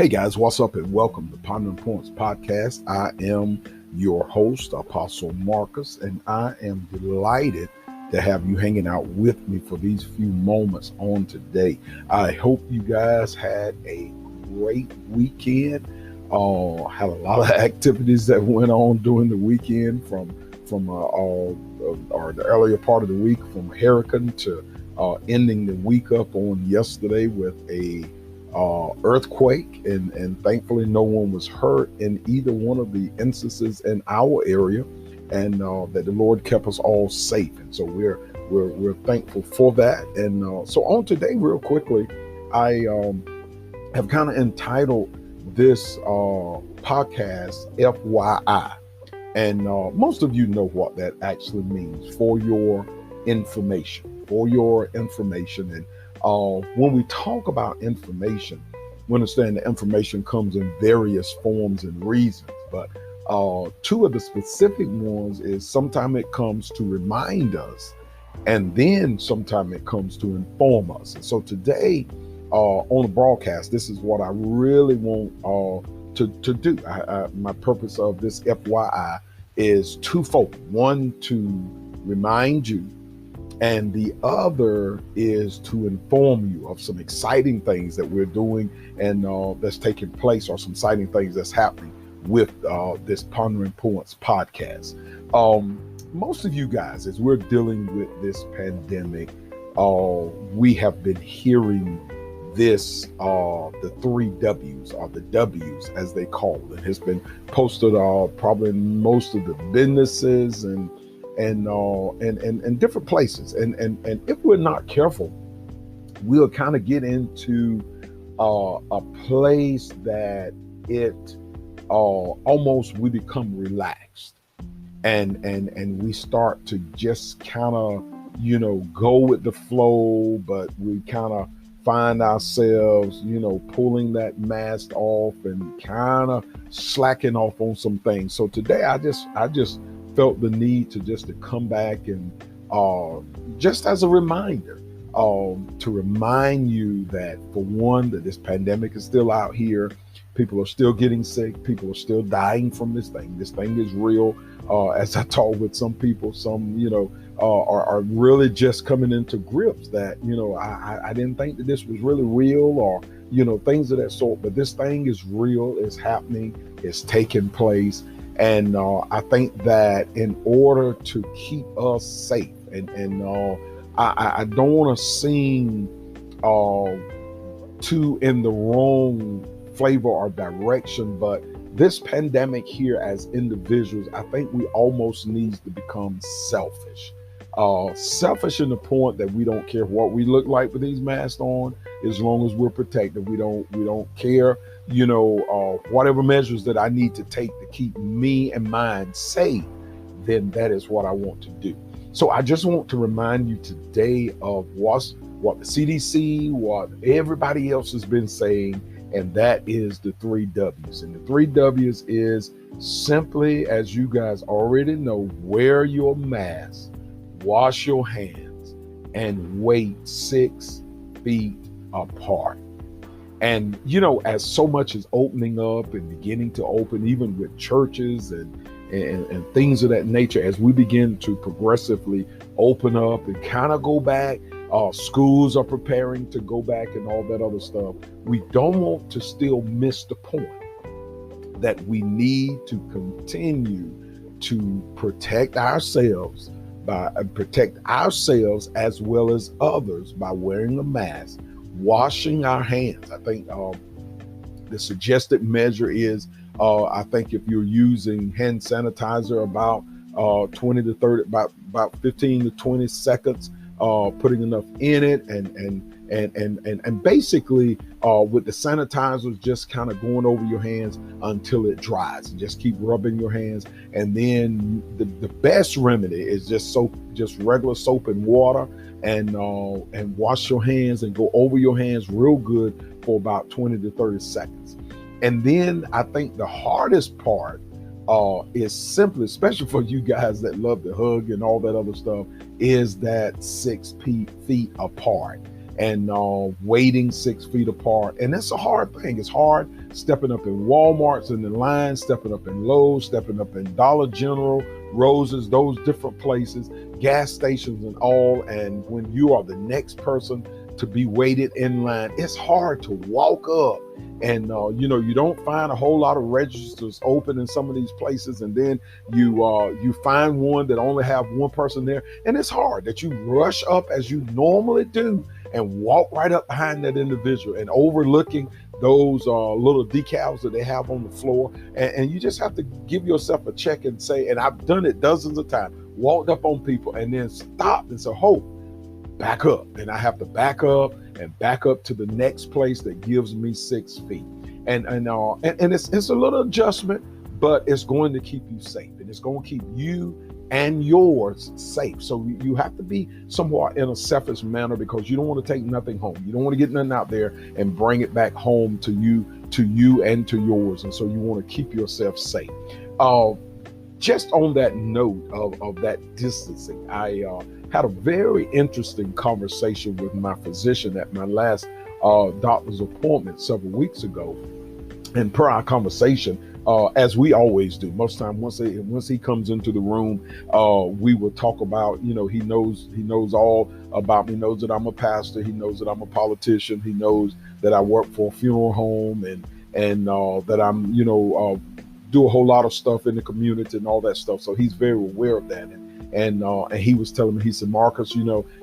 Hey guys, what's up and welcome to Pondering podcast. I am your host, Apostle Marcus, and I am delighted to have you hanging out with me for these few moments on today. I hope you guys had a great weekend. Had a lot of activities that went on during the weekend from the earlier part of the week, from hurricane to ending the week up on yesterday with a earthquake, and thankfully no one was hurt in either one of the instances in our area, and that the Lord kept us all safe, and so we're thankful for that. And so on today, real quickly, I have kind of entitled this podcast FYI, and most of you know what that actually means: for your information. And when we talk about information, we understand that information comes in various forms and reasons, but two of the specific ones is sometimes it comes to remind us, and then sometimes it comes to inform us. And so today on the broadcast, this is what I really want to do. My purpose of this FYI is twofold. One, to remind you, and the other is to inform you of some exciting things that we're doing and that's taking place, or some exciting things that's happening with this Pondering Points podcast. Most of you guys, as we're dealing with this pandemic, we have been hearing this, the 3 W's, or the W's as they call it. It's been posted probably in most of the businesses and different places, and if we're not careful, we'll kind of get into a place that it almost we become relaxed, and we start to just kind of go with the flow, but we kind of find ourselves pulling that mask off and kind of slacking off on some things. So today I just felt the need to come back and just as a reminder, to remind you that, for one, that this pandemic is still out here. People are still getting sick. People are still dying from this thing. This thing is real. As I talk with some people, some are really just coming into grips that I didn't think that this was really real, or things of that sort. But this thing is real. It's happening. It's taking place. And I think that in order to keep us safe, and I don't want to seem too in the wrong flavor or direction, but this pandemic here, as individuals, I think we almost need to become selfish. Selfish in the point that we don't care what we look like with these masks on, as long as we're protected. We don't care, whatever measures that I need to take to keep me and mine safe, then that is what I want to do. So I just want to remind you today of what the CDC, what everybody else has been saying, and that is the 3 W's. And the 3 W's is simply, as you guys already know: wear your mask, wash your hands, and wait 6 feet apart. And as so much is opening up and beginning to open, even with churches and things of that nature, as we begin to progressively open up and kind of go back, schools are preparing to go back and all that other stuff. We don't want to still miss the point that we need to continue to protect ourselves as well as others by wearing a mask, washing our hands. I think the suggested measure is, I think if you're using hand sanitizer, about 20 to 30, about 15 to 20 seconds, putting enough in it, and basically with the sanitizers, just kind of going over your hands until it dries, and just keep rubbing your hands. And then the best remedy is just regular soap and water, and wash your hands and go over your hands real good for about 20 to 30 seconds. And then I think the hardest part is simply, especially for you guys that love to hug and all that other stuff, is that 6 feet apart, and waiting 6 feet apart. And that's a hard thing. It's hard stepping up in Walmarts in the line, stepping up in Lowe's, stepping up in Dollar General, Rose's, those different places, gas stations and all. And when you are the next person to be waited in line, it's hard to walk up. And you don't find a whole lot of registers open in some of these places, and then you find one that only have one person there, and it's hard that you rush up as you normally do and walk right up behind that individual and overlooking those little decals that they have on the floor. And you just have to give yourself a check and say, and I've done it dozens of times, walked up on people and then stopped and said, "Ho, back up." And I have to back up and back up to the next place that gives me 6 feet. And it's a little adjustment, but it's going to keep you safe, and it's going to keep you and yours safe. So you have to be somewhat in a selfish manner, because you don't want to take nothing home. You don't want to get nothing out there and bring it back home to you and to yours. And so you want to keep yourself safe. Just on that note of that distancing, I had a very interesting conversation with my physician at my last doctor's appointment several weeks ago. And per our conversation, as we always do, most time once he comes into the room, we will talk about, he knows all about me, knows that I'm a pastor, he knows that I'm a politician, he knows that I work for a funeral home, and that I'm do a whole lot of stuff in the community and all that stuff. So he's very aware of that. And he was telling me, he said, "Marcus,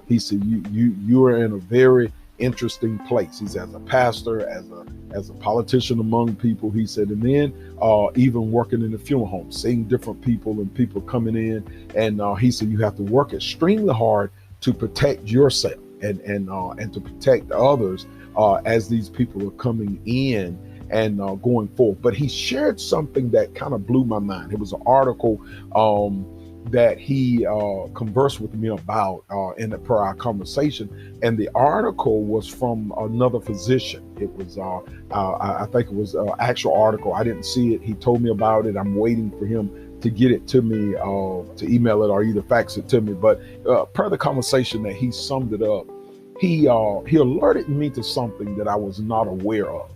he said, you are in a very interesting place." He said, as a pastor, as a politician among people, he said, and then even working in the funeral home, seeing different people and people coming in. And he said, you have to work extremely hard to protect yourself and to protect others as these people are coming in and going forward. But he shared something that kind of blew my mind. It was an article that he conversed with me about per our conversation, and the article was from another physician. It was I think it was an actual article. I didn't see it. He told me about it. I'm waiting for him to get it to me, to email it or either fax it to me. But per the conversation that he summed it up, he alerted me to something that I was not aware of.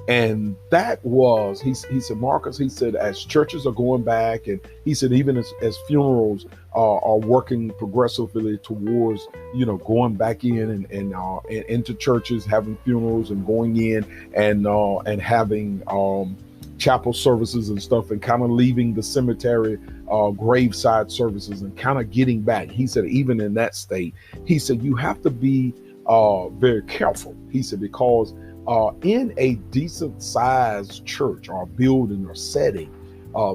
And that was, he said, "Marcus," he said, as churches are going back, and he said, even as funerals are working progressively towards, going back in and into churches, having funerals and going in and having chapel services and stuff, and kind of leaving the cemetery graveside services and kind of getting back. He said, even in that state, he said, you have to be very careful. He said, because in a decent sized church or building or setting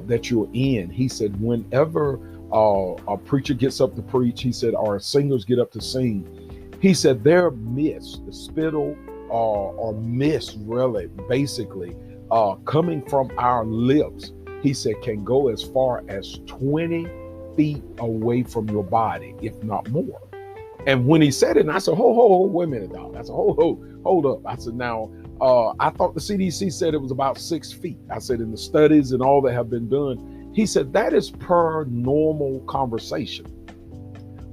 that you're in, he said, whenever a preacher gets up to preach, he said, or singers get up to sing, he said, their mist, the spittle or mist, really, basically, coming from our lips, he said, can go as far as 20 feet away from your body, if not more. And when he said it, and I said, hold, wait a minute, dog. I said, hold up. I said, now, I thought the CDC said it was about 6 feet. I said, in the studies and all that have been done, he said, that is per normal conversation.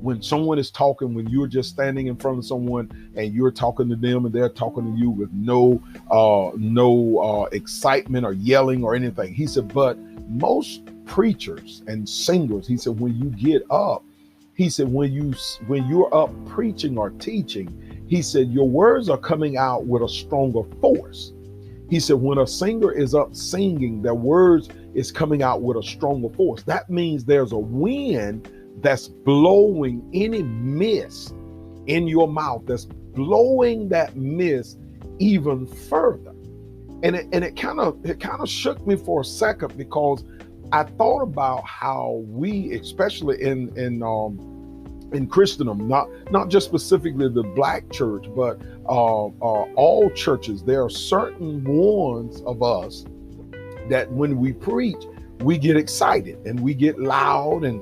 When someone is talking, when you're just standing in front of someone and you're talking to them and they're talking to you with no excitement or yelling or anything. He said, but most preachers and singers, he said, when you get up, he said, when you're up preaching or teaching, he said, your words are coming out with a stronger force. He said, when a singer is up singing, their words is coming out with a stronger force. That means there's a wind that's blowing any mist in your mouth, that's blowing that mist even further. And it kind of shook me for a second, because I thought about how we, especially in Christendom, not just specifically the Black church, but all churches, there are certain ones of us that when we preach, we get excited and we get loud and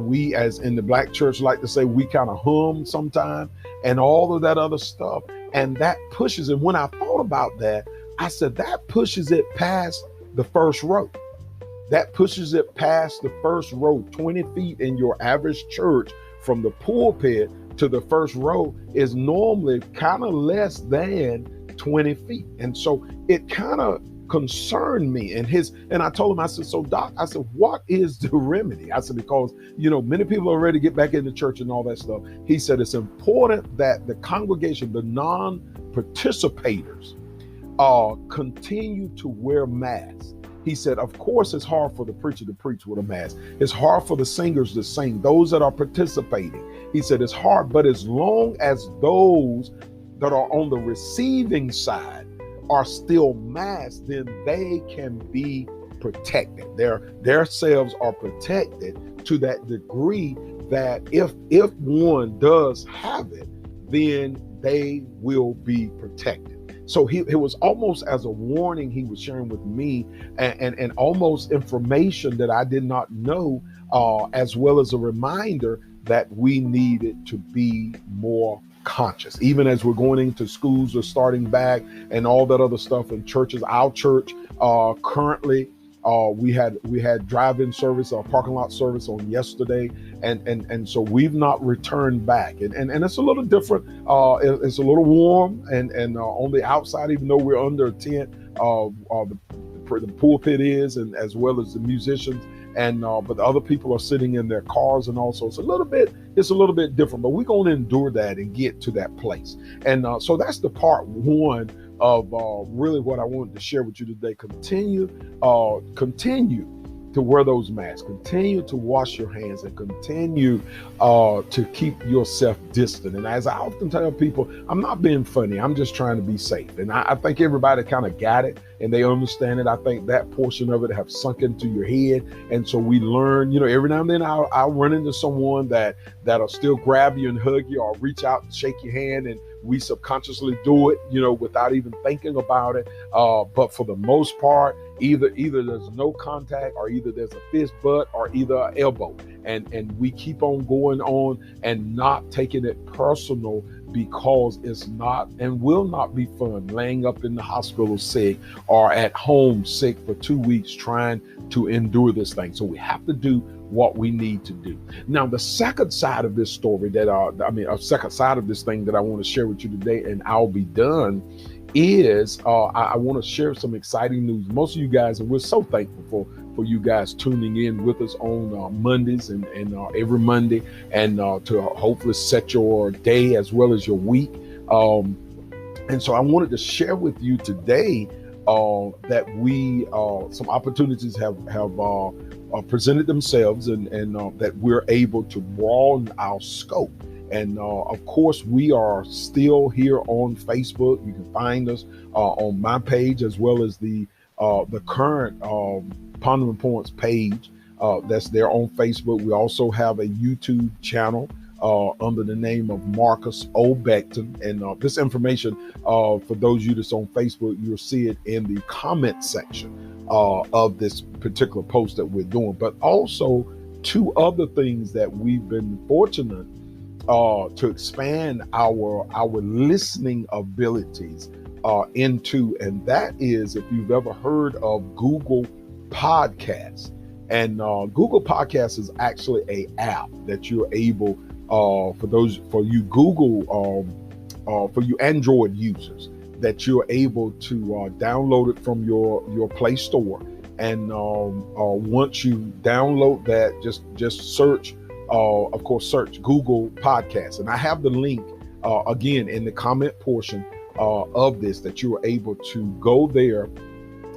we, as in the Black church, like to say, we kind of hum sometimes and all of that other stuff, and that pushes it. When I thought about that, I said that pushes it past the first row. That pushes it past the first row. 20 feet in your average church from the pulpit to the first row is normally kind of less than 20 feet. And so it kind of concerned me. And I told him, I said, so Doc, I said, what is the remedy? I said, because, many people are ready to get back into church and all that stuff. He said, it's important that the congregation, the non-participators, continue to wear masks. He said, of course, it's hard for the preacher to preach with a mask. It's hard for the singers to sing, those that are participating. He said, it's hard, but as long as those that are on the receiving side are still masked, then they can be protected. Their selves are protected to that degree that if one does have it, then they will be protected. So it was almost as a warning he was sharing with me, and almost information that I did not know, as well as a reminder that we needed to be more conscious, even as we're going into schools or starting back and all that other stuff in churches. Our church currently, we had drive-in service, parking lot service on yesterday, and so we've not returned back, and it's a little different. It's a little warm, and on the outside, even though we're under a tent, the pulpit is, and as well as the musicians. And but the other people are sitting in their cars, and also it's a little bit different, but we're going to endure that and get to that place. And so that's the part one of really what I wanted to share with you today. Continue to wear those masks, continue to wash your hands, and continue to keep yourself distant. And as I often tell people, I'm not being funny, I'm just trying to be safe. And I think everybody kind of got it and they understand it. I think that portion of it have sunk into your head. And so we learn, every now and then I'll run into someone that'll still grab you and hug you, or reach out and shake your hand, and we subconsciously do it, without even thinking about it. But for the most part, either there's no contact, or either there's a fist butt, or either an elbow. And we keep on going on and not taking it personal, because it's not and will not be fun laying up in the hospital sick, or at home sick for 2 weeks trying to endure this thing. So we have to do what we need to do. Now, the second side of this story a second side of this thing that I want to share with you today, and I'll be done, is I want to share some exciting news. Most of you guys, and we're so thankful for you guys tuning in with us on Mondays and every Monday, and to hopefully set your day as well as your week. And so I wanted to share with you today that we some opportunities have presented themselves, and that we're able to broaden our scope. And of course, we are still here on Facebook. You can find us on my page, as well as the current Pondering Points page that's there on Facebook. We also have a YouTube channel under the name of Marcus O. Beckton. And this information, for those of you that's on Facebook, you'll see it in the comment section of this particular post that we're doing. But also two other things that we've been fortunate to expand our listening abilities into, and that is, if you've ever heard of Google Podcasts. And Google Podcasts is actually a app that you're able, for you Android users, that you're able to download it from your Play Store. And once you download that, just search, of course, search Google Podcasts. And I have the link again in the comment portion of this, that you are able to go there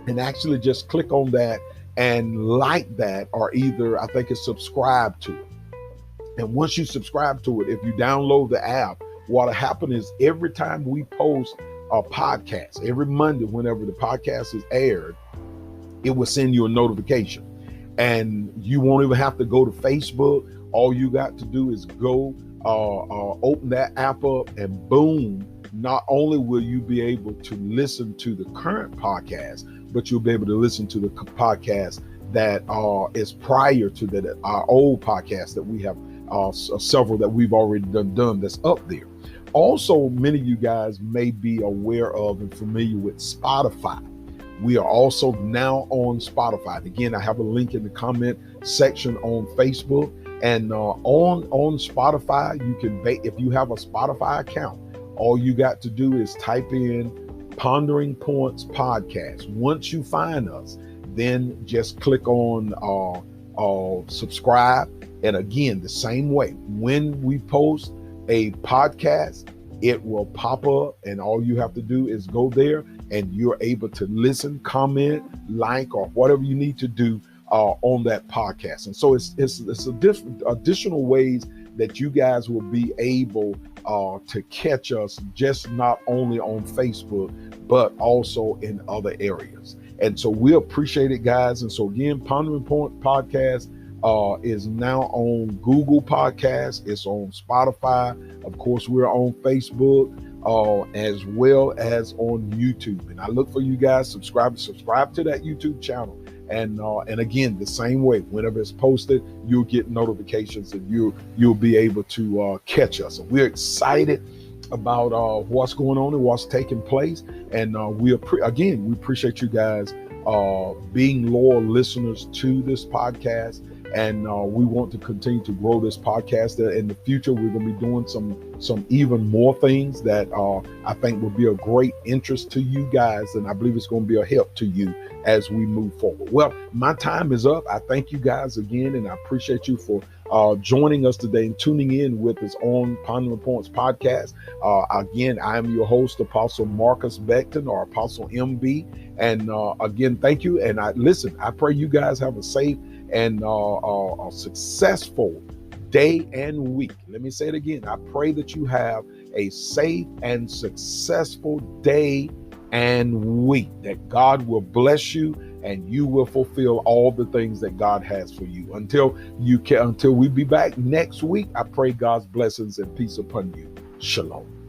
and actually just click on that and like that, or either, I think it's subscribe to it. And once you subscribe to it, if you download the app, what'll happen is every time we post a podcast, every Monday, whenever the podcast is aired, it will send you a notification. And you won't even have to go to Facebook. All you got to do is go open that app up, and boom, not only will you be able to listen to the current podcast, but you'll be able to listen to the podcast that is prior to our old podcast that we have, several that we've already done that's up there. Also, many of you guys may be aware of and familiar with Spotify. We are also now on Spotify. And again, I have a link in the comment section on Facebook. And on Spotify, you can, if you have a Spotify account, all you got to do is type in Pondering Points Podcast. Once you find us, then just click on subscribe. And again, the same way, when we post a podcast, it will pop up, and all you have to do is go there and you're able to listen, comment, like, or whatever you need to do on that podcast. And so it's additional ways that you guys will be able to catch us, just not only on Facebook, but also in other areas. And so we appreciate it, guys. And so again, Pondering Point Podcast is now on Google Podcasts. It's on Spotify. Of course, we're on Facebook as well as on YouTube. And I look for you guys, subscribe to that YouTube channel. And again, the same way, whenever it's posted, you'll get notifications and you'll be able to catch us. And we're excited about what's going on and what's taking place. And we appreciate you guys being loyal listeners to this podcast. And we want to continue to grow this podcast. In the future, we're going to be doing some even more things that I think will be a great interest to you guys. And I believe it's going to be a help to you as we move forward. Well, my time is up. I thank you guys again, and I appreciate you for joining us today and tuning in with us on Pondering Points Podcast. Again, I'm your host, Apostle Marcus Beckton, or Apostle MB. And again, thank you. And I pray you guys have a safe and a successful day and week. Let me say it again. I pray that you have a safe and successful day and week, that God will bless you and you will fulfill all the things that God has for you. Until we be back next week, I pray God's blessings and peace upon you. Shalom.